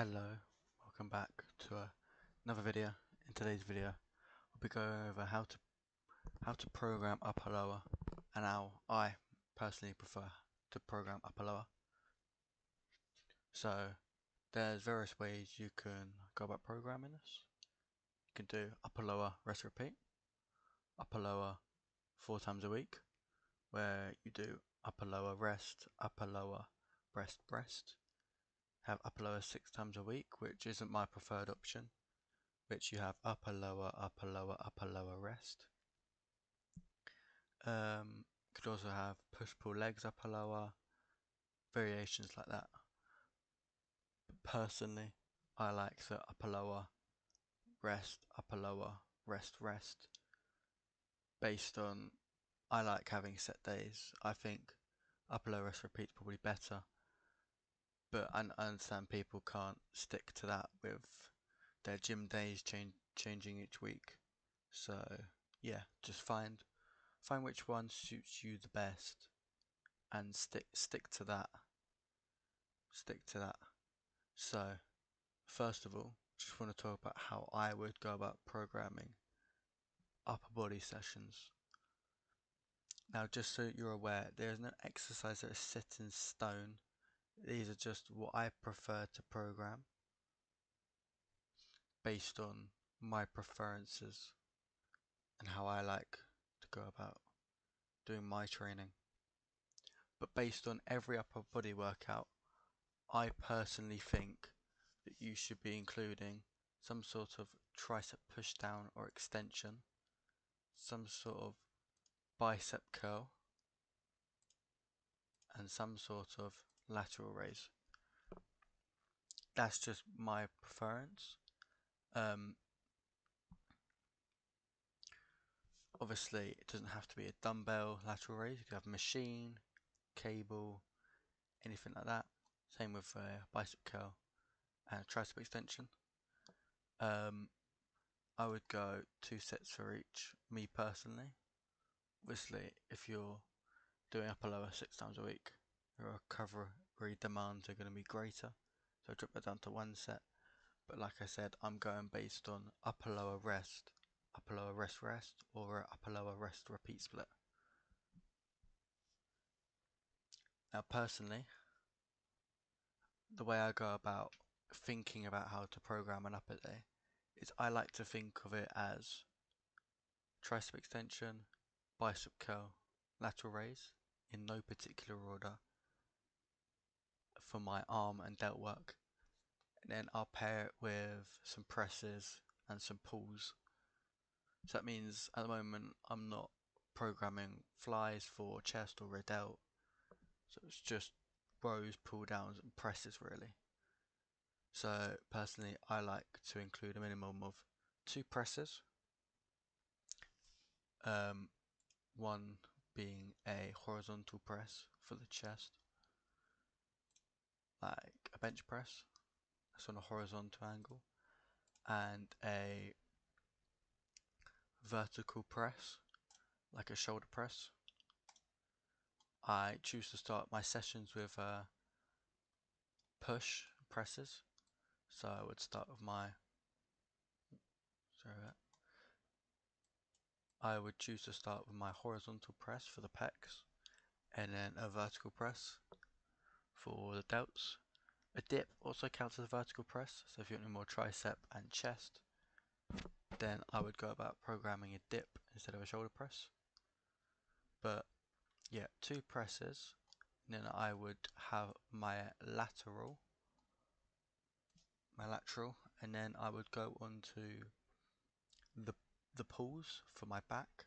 Hello, welcome back to another video. In today's video, we'll be going over how to program upper lower and how I personally prefer to program upper lower. So there's various ways you can go about programming this. You can do upper lower rest repeat, upper lower 4 times a week, where you do upper lower rest, upper lower rest rest. Have upper lower 6 times a week, which isn't my preferred option, which you have upper lower upper lower upper lower rest. Could also have push pull legs upper lower, variations like that. But personally, I like the upper lower rest upper lower rest rest, based on I like having set days. I think upper lower rest repeat's probably better, but I understand people can't stick to that with their gym days changing each week. So yeah, just find which one suits you the best and stick to that. So first of all, just want to talk about how I would go about programming upper body sessions. Now, just so you're aware, there is no exercise that is set in stone. These are just what I prefer to program based on my preferences and how I like to go about doing my training. But based on every upper body workout, I personally think that you should be including some sort of tricep push down or extension, some sort of bicep curl, and some sort of lateral raise. That's just my preference. Obviously, it doesn't have to be a dumbbell lateral raise. You could have machine, cable, anything like that. Same with bicep curl and tricep extension. I would go 2 sets for each, me personally. Obviously, if you're doing upper lower 6 times a week, your recovery demands are going to be greater, so drop that down to 1 set. But like I said, I'm going based on upper lower rest rest, or upper lower rest repeat split. Now personally, the way I go about thinking about how to program an upper day is I like to think of it as tricep extension, bicep curl, lateral raise, in no particular order, for my arm and delt work. And then I'll pair it with some presses and some pulls. So that means at the moment I'm not programming flies for chest or rear delt, so it's just rows, pull downs and presses really. So personally I like to include a minimum of 2 presses, one being a horizontal press for the chest, like a bench press, that's on a horizontal angle, and a vertical press, like a shoulder press. I choose to start my sessions with push presses, so I would start with I would choose to start with my horizontal press for the pecs, and then a vertical press for the delts. A dip also counts as a vertical press, so if you want more tricep and chest, then I would go about programming a dip instead of a shoulder press. But yeah, 2 presses, and then I would have my lateral, and then I would go on to the pulls for my back.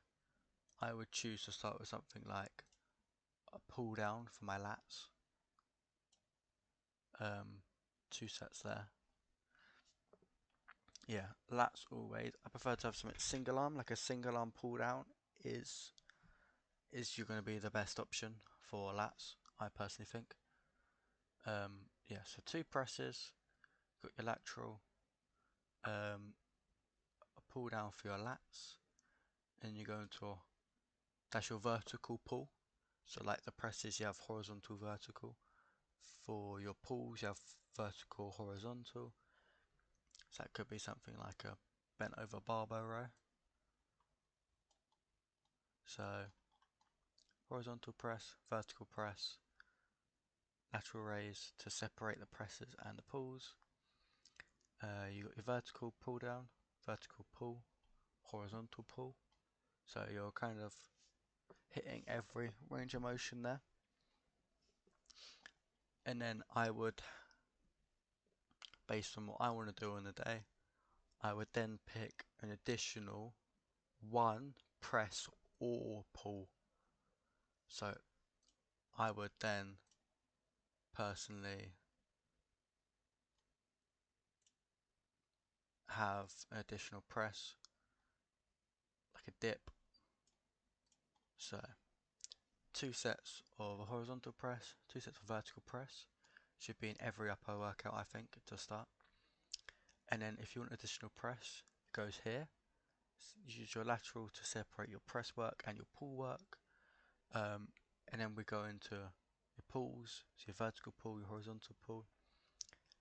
I would choose to start with something like a pull down for my lats. 2 sets there. Yeah, lats always. I prefer to have something single arm, like a single arm pull down is you're going to be the best option for lats, I personally think. Yeah, so 2 presses, got your lateral, a pull down for your lats, and you go into that's your vertical pull. So like the presses, you have horizontal, vertical. For your pulls, you have vertical, horizontal. So that could be something like a bent over barbell row. So horizontal press, vertical press, lateral raise to separate the presses and the pulls. You got your vertical pull down, vertical pull, horizontal pull. So you're kind of hitting every range of motion there. And then I would, based on what I want to do on the day, I would then pick an additional one press or pull. So I would then personally have an additional press, like a dip. So 2 sets of a horizontal press, 2 sets of vertical press. Should be in every upper workout, I think, to start. And then if you want additional press, it goes here. Use your lateral to separate your press work and your pull work. And then we go into your pulls, so your vertical pull, your horizontal pull.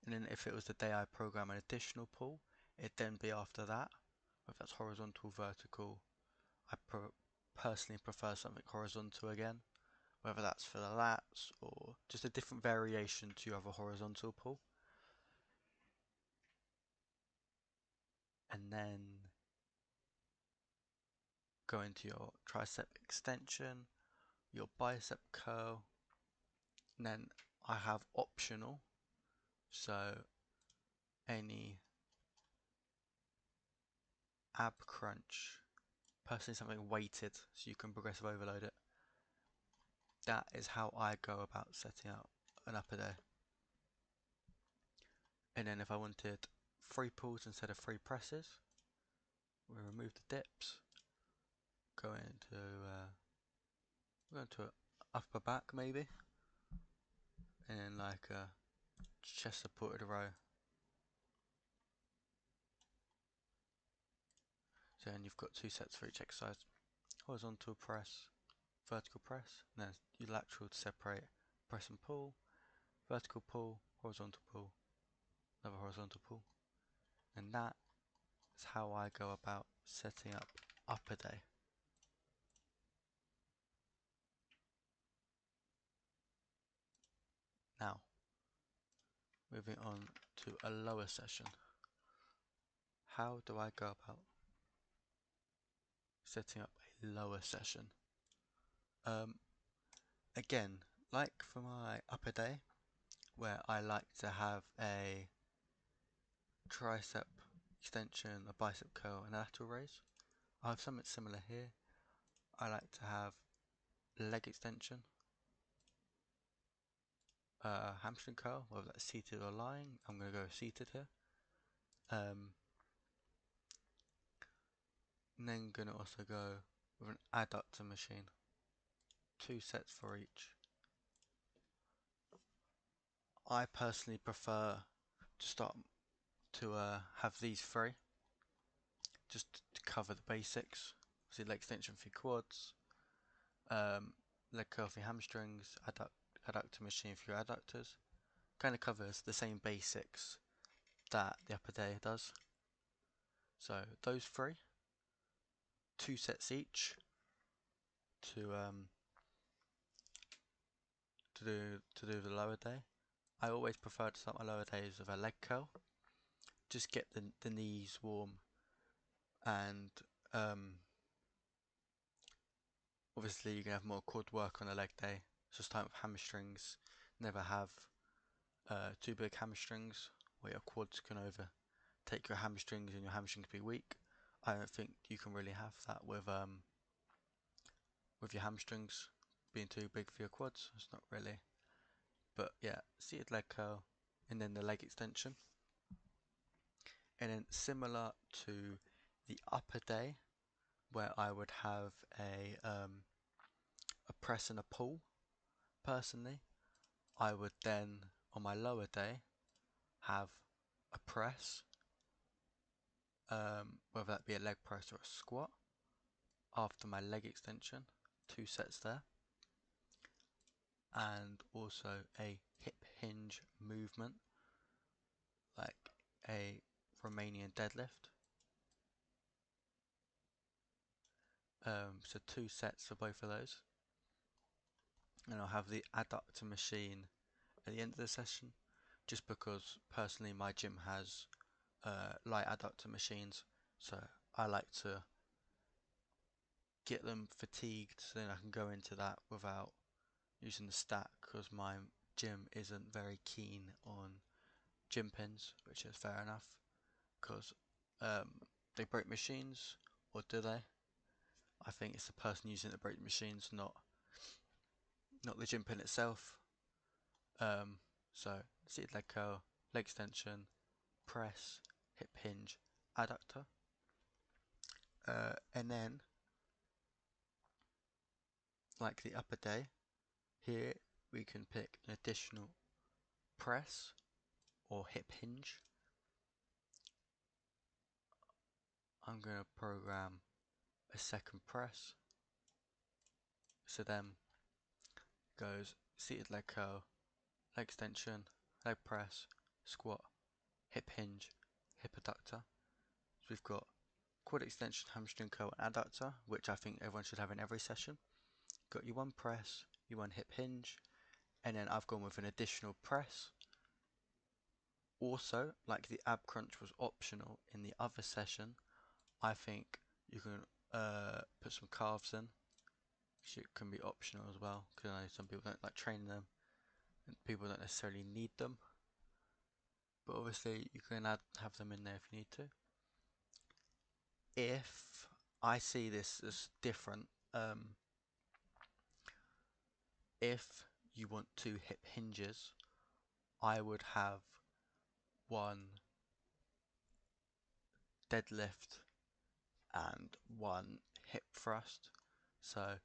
And then if it was the day I program an additional pull, it'd then be after that. If that's horizontal, vertical, I personally prefer something horizontal again, whether that's for the lats or just a different variation to your other horizontal pull. And then go into your tricep extension, your bicep curl, and then I have optional, so any ab crunch, personally something weighted so you can progressive overload it. That is how I go about setting up an upper day. And then if I wanted 3 pulls instead of 3 presses, we remove the dips, go into upper back maybe, and then like a chest supported row. So then you've got 2 sets for each exercise. Horizontal press, vertical press, and then your lateral to separate press and pull, vertical pull, horizontal pull, another horizontal pull. And that is how I go about setting up upper day. Now, moving on to a lower session. How do I go about setting up a lower session? Again, like for my upper day, where I like to have a tricep extension, a bicep curl, and a lateral raise, I have something similar here. I like to have leg extension, hamstring curl, whether that's seated or lying. I'm going to go seated here. And then going to also go with an adductor machine, 2 sets for each. I personally prefer to start to have these 3, just to cover the basics. Obviously leg extension for your quads, leg curl for your hamstrings, adductor machine for your adductors. Kind of covers the same basics that the upper day does. So those 3, 2 sets each to do the lower day. I always prefer to start my lower days with a leg curl. Just get the knees warm, and obviously you can have more quad work on a leg day. So start with hamstrings. Never have too big hamstrings where your quads can overtake your hamstrings and your hamstrings be weak. I don't think you can really have that with your hamstrings being too big for your quads. It's not really. But yeah, seated leg curl, and then the leg extension. And then similar to the upper day, where I would have a press and a pull. Personally, I would then on my lower day have a press, whether that be a leg press or a squat, after my leg extension, 2 sets there. and also a hip hinge movement, like a Romanian deadlift. So 2 sets for both of those. And I'll have the adductor machine at the end of the session, just because personally my gym has light adductor machines, so I like to get them fatigued so then I can go into that without using the stack, because my gym isn't very keen on gym pins, which is fair enough, because they break machines, or do they? I think it's the person using the break machines, not the gym pin itself. So seated leg curl, leg extension, press, hip hinge, adductor, and then like the upper day, here we can pick an additional press or hip hinge. I'm going to program a second press. So then goes seated leg curl, leg extension, leg press, squat, hip hinge, hip adductor. So we've got quad extension, hamstring curl, and adductor, which I think everyone should have in every session. Got your one press, your one hip hinge, and then I've gone with an additional press. Also, like the ab crunch was optional in the other session, I think you can put some calves in. It can be optional as well, because I know some people don't like training them, and people don't necessarily need them. But obviously, you can have them in there if you need to. If I see this as different, if you want 2 hip hinges, I would have one deadlift and one hip thrust. So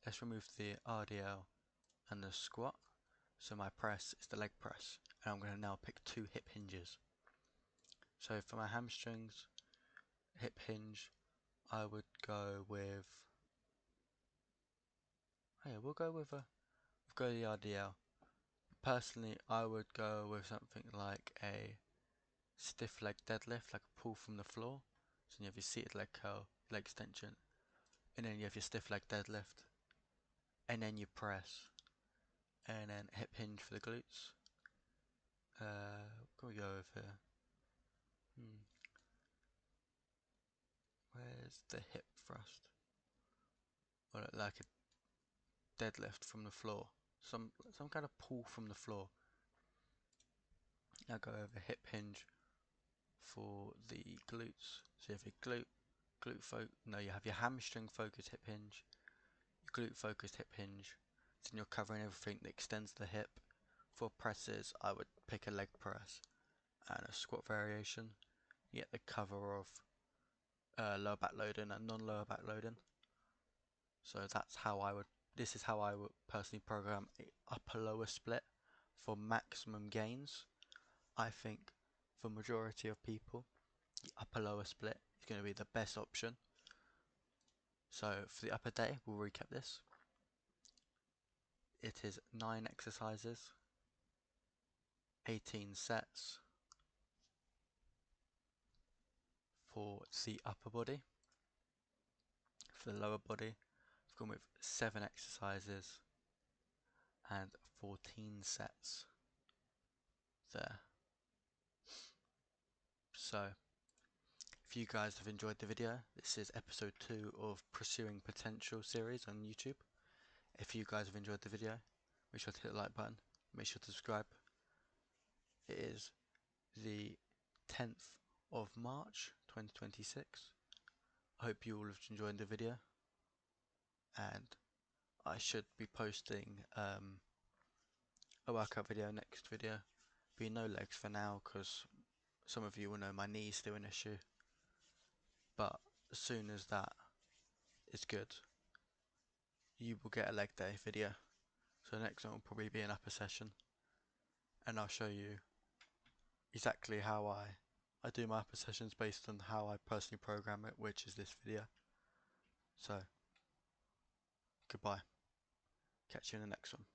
let's remove the RDL and the squat. So my press is the leg press, and I'm going to now pick 2 hip hinges. So for my hamstrings, hip hinge, I would go with, oh yeah, we'll go with the RDL. Personally, I would go with something like a stiff leg deadlift, like a pull from the floor. So you have your seated leg curl, leg extension, and then you have your stiff leg deadlift, and then you press, and then hip hinge for the glutes. What can we go with here? Where's the hip thrust? Or like a deadlift from the floor. Some kind of pull from the floor. Now go over hip hinge for the glutes. So you have your you have your hamstring focused hip hinge, your glute focused hip hinge. So then you're covering everything that extends the hip. For presses, I would pick a leg press and a squat variation. You get the cover of lower back loading and non-lower back loading. So this is how I would personally program a upper lower split for maximum gains. I think for majority of people, the upper lower split is going to be the best option. So for the upper day, we'll recap this. It is 9 exercises, 18 sets for the upper body. For the lower body, I've gone with 7 exercises and 14 sets there. So if you guys have enjoyed the video, this is episode 2 of Pursuing Potential series on YouTube. If you guys have enjoyed the video, make sure to hit the like button, make sure to subscribe. It is the 10th of March 2026. I hope you all have enjoyed the video, and I should be posting a workout video next video. Be no legs for now, because some of you will know my knee is still an issue, but as soon as that is good, you will get a leg day video. So the next one will probably be an upper session, and I'll show you exactly how I do my upper sessions based on how I personally program it, which is this video. So goodbye. Catch you in the next one.